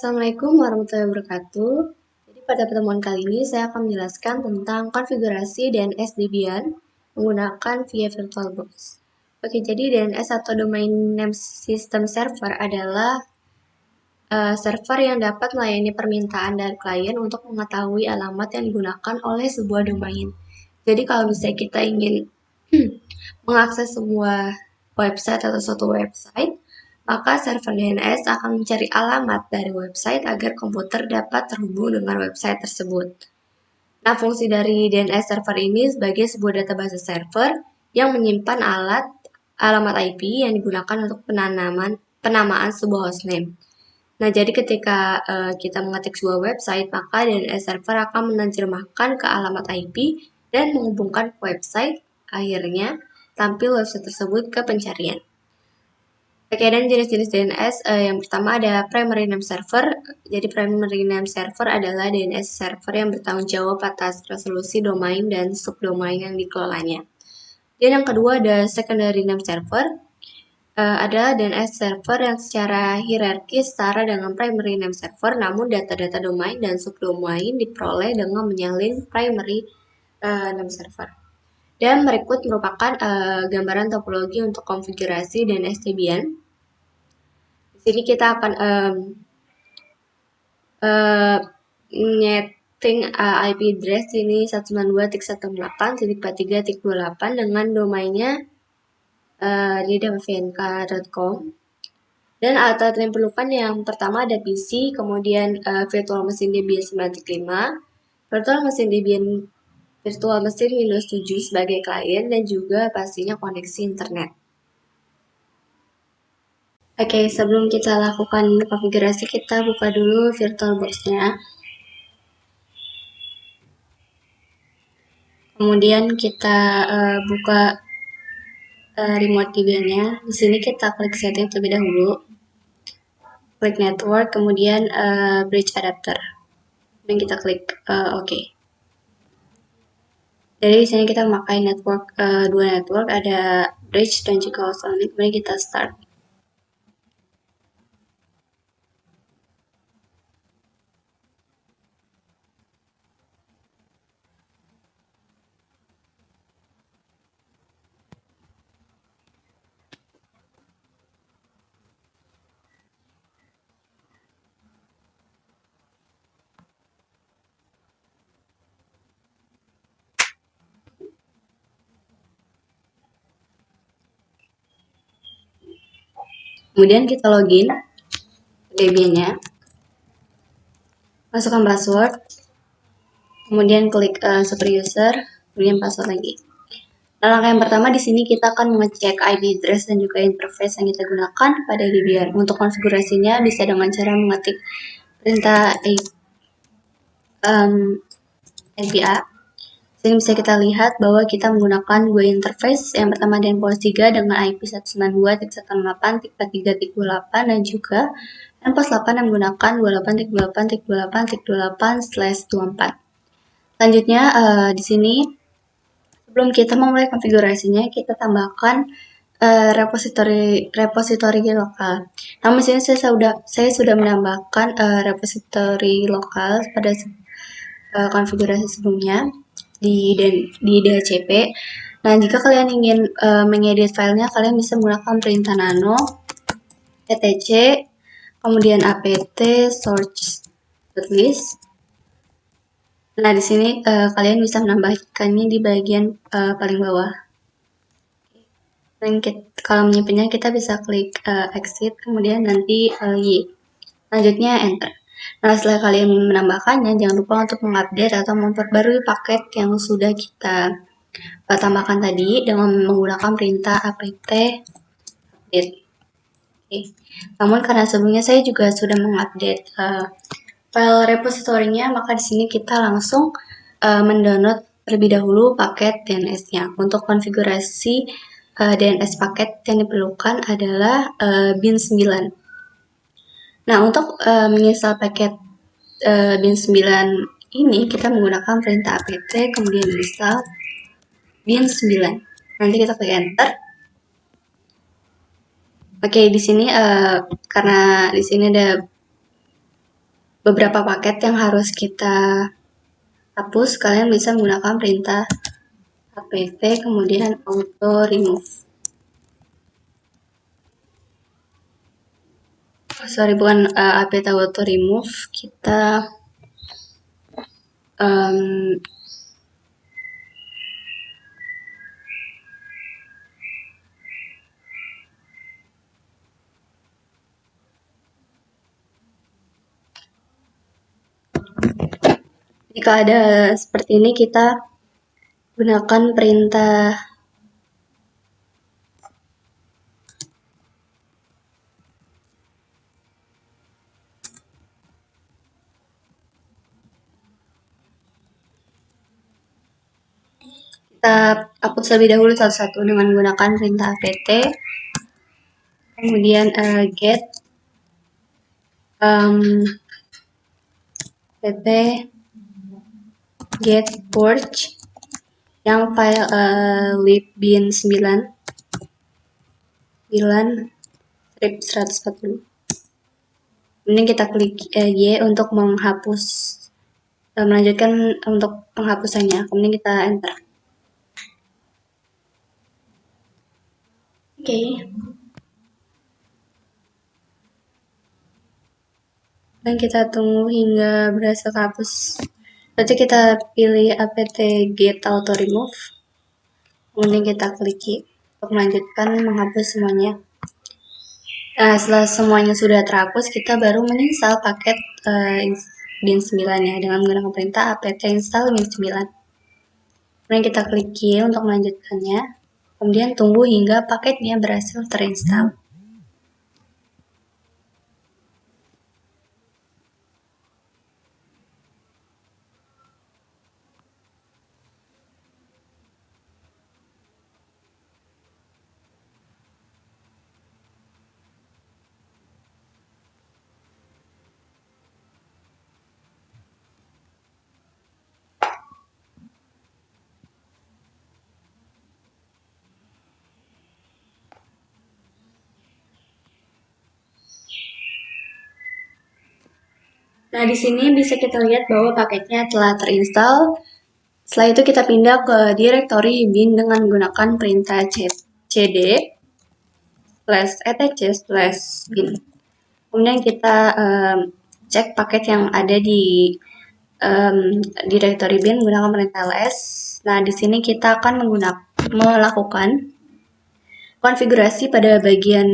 Assalamualaikum warahmatullahi wabarakatuh. Jadi pada pertemuan kali ini saya akan menjelaskan tentang konfigurasi DNS Debian menggunakan VIA VirtualBox. Oke, jadi DNS atau Domain Name System Server adalah server yang dapat melayani permintaan dari klien untuk mengetahui alamat yang digunakan oleh sebuah domain. Jadi kalau misalnya kita ingin mengakses sebuah website atau suatu website, maka server DNS akan mencari alamat dari website agar komputer dapat terhubung dengan website tersebut. Nah, fungsi dari DNS server ini sebagai sebuah database server yang menyimpan alamat IP yang digunakan untuk penamaan sebuah hostname. Nah, jadi ketika kita mengetik sebuah website, maka DNS server akan menerjemahkan ke alamat IP dan menghubungkan ke website, akhirnya tampil website tersebut ke pencarian. Oke, dan jenis-jenis DNS yang pertama ada primary name server. Jadi primary name server adalah DNS server yang bertanggung jawab atas resolusi domain dan subdomain yang dikelolanya. Dan yang kedua ada secondary name server. Ada DNS server yang secara hierarkis setara dengan primary name server, namun data-data domain dan subdomain diperoleh dengan menyalin primary name server. Dan berikut merupakan gambaran topologi untuk konfigurasi DNS Debian. Di sini kita akan nyeting IP address ini 192.168.43.28 dengan domainnya di dvnk.com. Dan alat-alat yang diperlukan yang pertama ada PC, kemudian virtual mesin Debian 9.5, virtual mesin Debian virtual mesin Windows 7 sebagai klien, dan juga pastinya koneksi internet. Oke, sebelum kita lakukan konfigurasi, kita buka dulu VirtualBox-nya. Kemudian kita buka remote Debian-nya. Di sini kita klik setting terlebih dahulu. Klik network, kemudian bridge adapter. Dan kita klik OK. Jadi di sini kita memakai network dua network, ada bridge dan juga host only. Kemudian kita start. Kemudian kita login Debian-nya, masukkan password, kemudian klik super user, kemudian password lagi. Nah, langkah yang pertama di sini kita akan mengecek IP address dan juga interface yang kita gunakan pada Debian. Untuk konfigurasinya bisa dengan cara mengetik perintah APA. Sini bisa kita lihat bahwa kita menggunakan dua interface. Yang pertama DNPOS 3 dengan IP 192.168.43.28 dan juga DNPOS 8 yang menggunakan 28.28.28.28/24. Selanjutnya di sini sebelum kita memulai konfigurasinya, kita tambahkan repository lokal. Namun di sini saya sudah menambahkan repository lokal pada konfigurasi sebelumnya di DHCP. Nah, jika kalian ingin mengedit filenya, kalian bisa menggunakan perintah nano etc, kemudian apt source.list. Nah, di sini kalian bisa menambahkannya di bagian paling bawah. Dan kalau menyimpannya kita bisa klik exit, kemudian nanti Y. Selanjutnya enter. Nah, setelah kalian menambahkannya, jangan lupa untuk mengupdate atau memperbarui paket yang sudah kita tambahkan tadi dengan menggunakan perintah apt update. Okay. Namun karena sebelumnya saya juga sudah mengupdate file repositorinya, maka di sini kita langsung mendownload terlebih dahulu paket DNS-nya. Untuk konfigurasi DNS paket yang diperlukan adalah bin 9. Nah, untuk menginstal paket bin 9 ini kita menggunakan perintah apt kemudian install bin 9. Nanti kita klik enter. Oke, di sini karena di sini ada beberapa paket yang harus kita hapus, kalian bisa menggunakan perintah apt kemudian auto remove. Sorry, bukan apt auto remove, kita jika ada seperti ini, kita gunakan perintah kita hapus terlebih dahulu satu-satu dengan menggunakan perintah apt, kemudian get apt get purge yang file libbin 9 140. Kemudian kita klik Y untuk menghapus, melanjutkan untuk penghapusannya. Kemudian kita enter. Oke. Dan kita tunggu hingga berhasil terhapus. Berarti kita pilih apt get auto remove. Kemudian kita klik Y untuk melanjutkan menghapus semuanya. Nah, setelah semuanya sudah terhapus, kita baru menginstal paket bin 9 ya, dengan menggunakan perintah apt install bin 9. Kemudian kita klik Y untuk melanjutkannya. Kemudian tunggu hingga paketnya berhasil terinstall. Nah, di sini bisa kita lihat bahwa paketnya telah terinstall. Setelah itu kita pindah ke directory bin dengan menggunakan perintah cd /etc/bin. Kemudian kita cek paket yang ada di directory bin menggunakan perintah ls. Nah, di sini kita akan melakukan konfigurasi pada bagian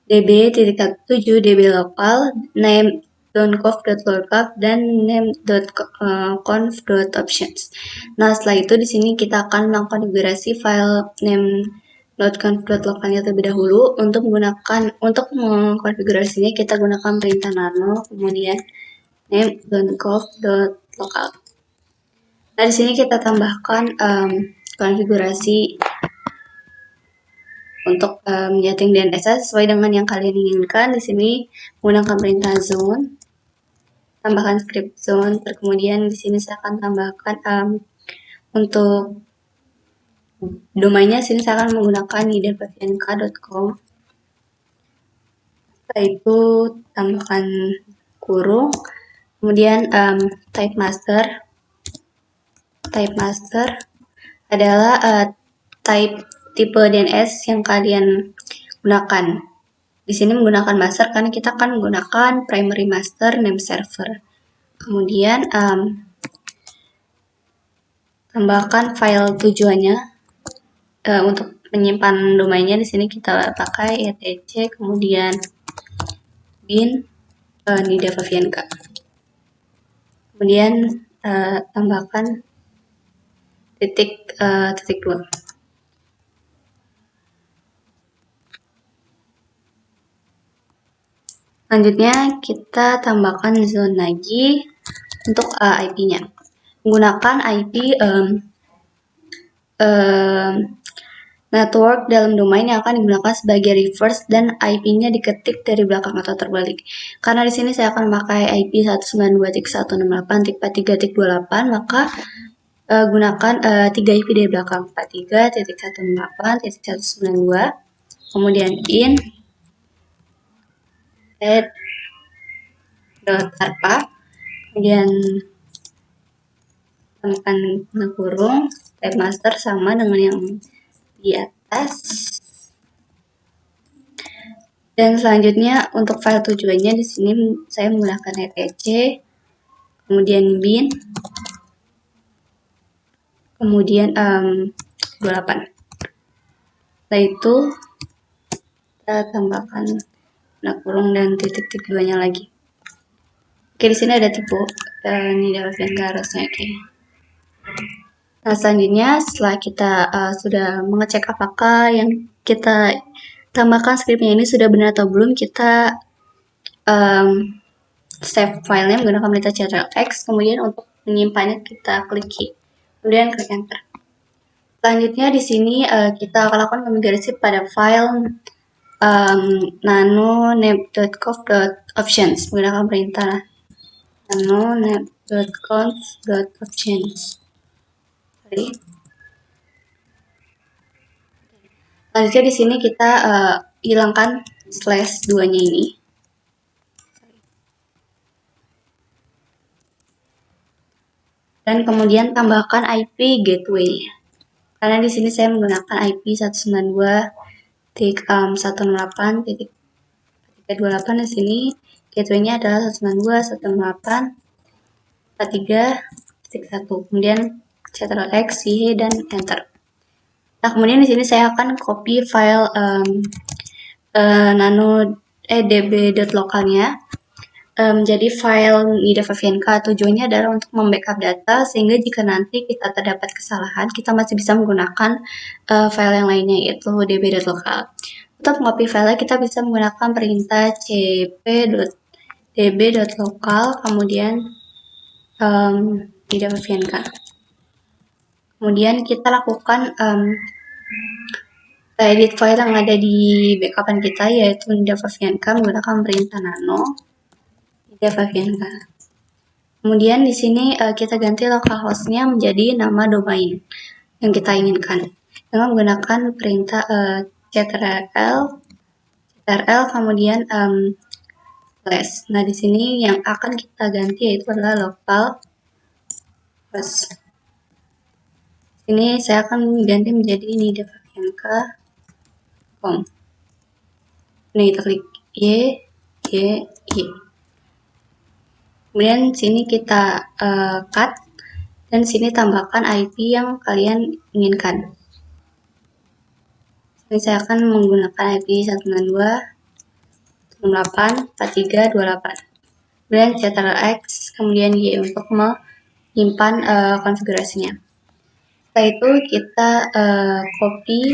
db.7 db lokal, name.conf.lookup dan name.conf.options. Nah, setelah itu di sini kita akan mengkonfigurasi file name.conf.localnya terlebih dahulu. Untuk mengkonfigurasinya kita gunakan perintah nano kemudian name.conf.local. Nah, di sini kita tambahkan konfigurasi untuk menyeting DNS sesuai dengan yang kalian inginkan. Di sini menggunakan perintah zone, tambahkan script zone. Kemudian di sini saya akan tambahkan untuk domainnya. Sini saya akan menggunakan idevnk.com. Setelah itu tambahkan kurung. Kemudian type master adalah tipe DNS yang kalian gunakan. Di sini menggunakan master karena kita akan menggunakan primary master name server. Kemudian tambahkan file tujuannya untuk menyimpan domainnya. Di sini kita pakai etc kemudian bin idevnk. Kemudian tambahkan titik 2. Selanjutnya kita tambahkan zone lagi untuk IP-nya. Menggunakan IP network dalam domain yang akan digunakan sebagai reverse dan IP-nya diketik dari belakang atau terbalik. Karena di sini saya akan memakai IP 192.168.3.28, maka gunakan 3 IP dari belakang, 43.168.192, kemudian in .arpa, kemudian tambahkan kurung, type master sama dengan yang di atas. Dan selanjutnya untuk file tujuannya di sini saya menggunakan etc, kemudian bin, kemudian 28. Setelah itu kita tambahkan kurung dan titik tujuannya lagi. Oke, di sini ada tipe ini dalam harusnya. Oke. Nah, selanjutnya setelah kita sudah mengecek apakah yang kita tambahkan scriptnya ini sudah benar atau belum, kita save filenya menggunakan perintah Ctrl+X, kemudian untuk menyimpannya kita klik Q, kemudian klik enter. Selanjutnya di sini kita akan lakukan konfigurasi pada file nano-neb.conf.options menggunakan perintah nano-neb.conf.options. Selanjutnya di sini kita hilangkan /2-nya ini. Dan kemudian tambahkan IP gateway. Karena di sini saya menggunakan IP 192.168.328. Di sini gateway-nya adalah 192.168.43.1. Kemudian Ctrl+X, Y, dan enter. Nah, kemudian di sini saya akan copy file db.localnya menjadi file nida.vnk. Tujuannya adalah untuk membackup data sehingga jika nanti kita terdapat kesalahan, kita masih bisa menggunakan file yang lainnya, yaitu db.local. Untuk mengcopy file kita bisa menggunakan perintah cp.db.local kemudian nida.vnk. Kemudian kita lakukan edit file yang ada di backupan kita, yaitu nida.vnk menggunakan perintah nano nida.vnk. Kemudian di sini kita ganti localhost-nya menjadi nama domain yang kita inginkan dengan menggunakan perintah ctrl kemudian slash. Nah, di sini yang akan kita ganti yaitu adalah localhost. Ini saya akan ganti menjadi nida.vnk.com. Ini kita klik Y. Kemudian sini kita cut dan sini tambahkan IP yang kalian inginkan. Ini saya akan menggunakan IP 192.168.43.28. Kemudian Ctrl+X, kemudian Y untuk menyimpan konfigurasinya. Setelah itu kita copy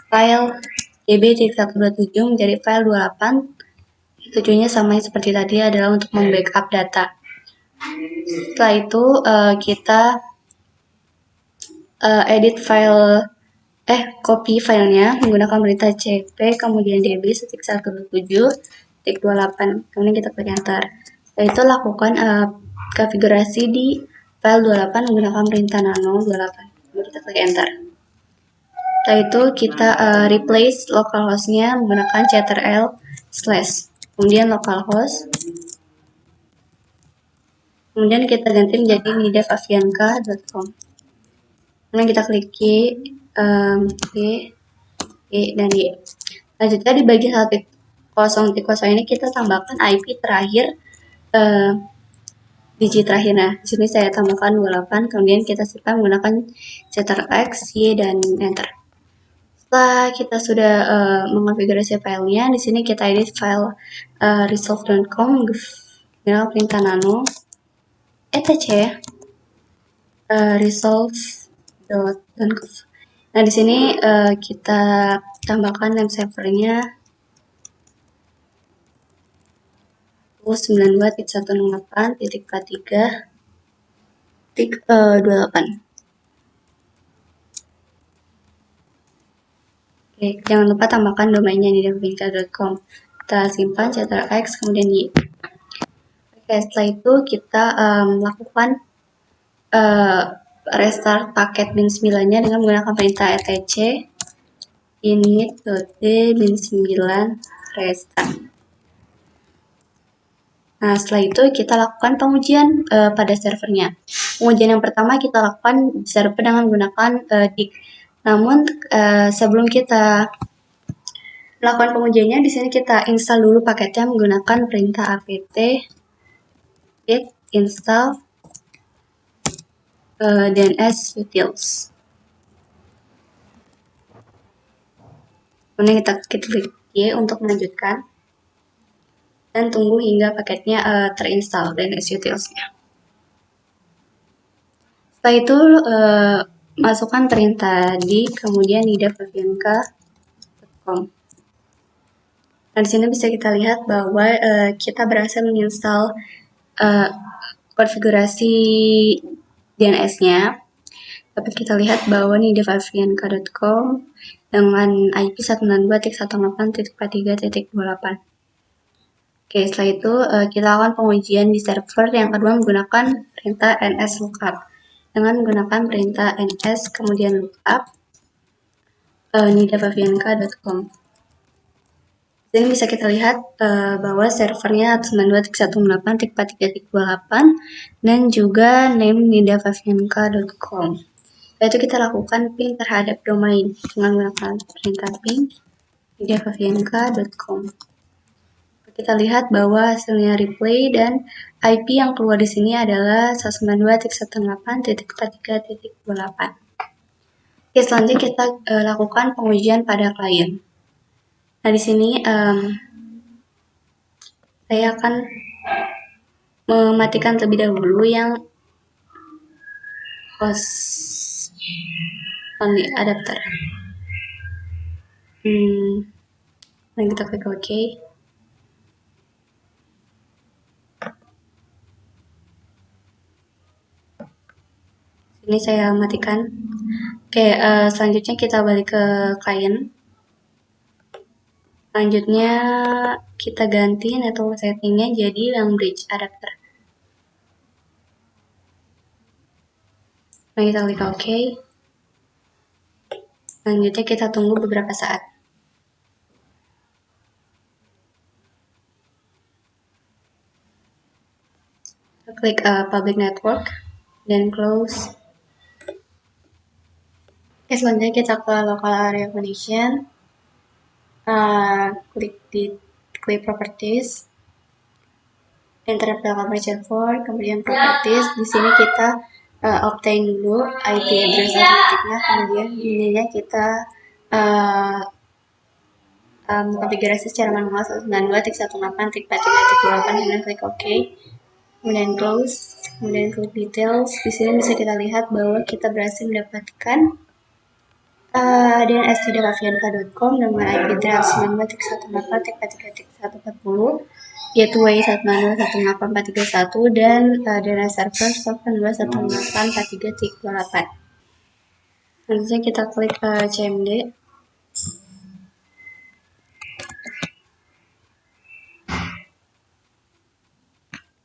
file db.127 menjadi file 28. Tujuannya sama seperti tadi, adalah untuk membackup data. Setelah itu kita edit file copy filenya menggunakan perintah cp kemudian db.127.28. kemudian kita klik enter. Setelah itu lakukan konfigurasi di file 28 menggunakan perintah nano 28. Kemudian kita klik enter. Setelah itu kita replace localhost-nya menggunakan ctrl/, kemudian localhost, kemudian kita ganti menjadi nida.vnk.com. Kemudian kita klik Y, dan Y. Selanjutnya di bagian 1.0.0 ini kita tambahkan IP terakhir, digit terakhir. Nah, di sini saya tambahkan 28, kemudian kita simpan menggunakan Ctrl+X, Y, dan enter. Setelah kita sudah mengonfigurasi filenya, di sini kita edit file resolve.com dengan perintah nano etc resolve.conf. Nah, di sini kita tambahkan name servernya 92.168.43.28. Oke, jangan lupa tambahkan domainnya di nida.vnk.com. Kita simpan Ctrl+X, kemudian Y. Oke, setelah itu kita lakukan restart paket bin 9-nya dengan menggunakan perintah etc init.d bin 9 restart. Nah, setelah itu kita lakukan pengujian pada servernya. Pengujian yang pertama kita lakukan di server dengan menggunakan dig. Namun sebelum kita melakukan pengujiannya, di sini kita install dulu paketnya menggunakan perintah apt git install DNS utils. Kemudian kita klik Y untuk melanjutkan dan tunggu hingga paketnya terinstall DNS utils-nya. Setelah itu masukkan perintah dig kemudian nida.fabianka.com. Nah, di sini bisa kita lihat bahwa kita berhasil menginstal konfigurasi DNS-nya. Dapat kita lihat bahwa nida.fabianka.com dengan IP 192.168.43.28. Oke, setelah itu kita lakukan pengujian di server yang kedua menggunakan perintah nslookup. Dengan menggunakan perintah ns kemudian lookup nida.fabianka.com. Jadi bisa kita lihat bahwa servernya 192.168.43.28 dan juga name nida.fabianka.com. Setelah itu kita lakukan ping terhadap domain dengan menggunakan perintah ping nida.fabianka.com. Kita lihat bahwa hasilnya replay dan IP yang keluar di sini adalah 192.168.43.28. Oke, selanjutnya kita lakukan pengujian pada klien. Nah, di sini saya akan mematikan terlebih dahulu yang host only adapter. Dan kita klik OK. Ini saya matikan. Oke, selanjutnya kita balik ke klien. Selanjutnya kita ganti network settingnya jadi yang bridge adapter. Nah, kita klik OK. Selanjutnya kita tunggu beberapa saat. Kita klik public network dan close. Oke, selanjutnya kita ke local area connection. Klik properties, internet coverage for, kemudian properties. Di sini kita obtain dulu IP address automaticnya, kemudian ininya kita konfigurasi secara manual 192.168.43.28, kemudian klik OK, kemudian close, kemudian klik details. Di sini bisa kita lihat bahwa kita berhasil mendapatkan DNS nida.fabianka.com dengan IP address 192.168.43.140, gateway 192.168.431 dan DNS server 192.168.43.28. Selanjutnya kita klik cmd.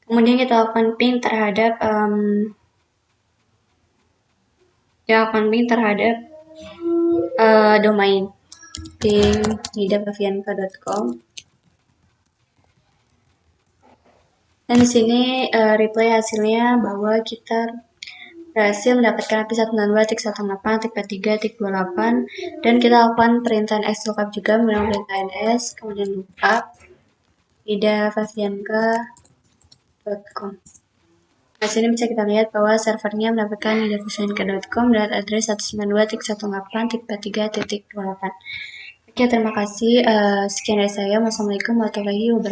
Kemudian kita lakukan ping terhadap domain ping nida.fabianka.com. Dan di sini replay hasilnya bahwa kita berhasil mendapatkan IP 192.168.43.28 dan kita lakukan perintahan xlookup juga menggunakan perintah ns kemudian lookup nida.fabianka.com. Nah, sini bisa kita lihat bahwa servernya mendapatkan nida.fabianka.com dan address 192.168.43.28. Oke, terima kasih. Sekian dari saya. Wassalamualaikum warahmatullahi wabarakatuh.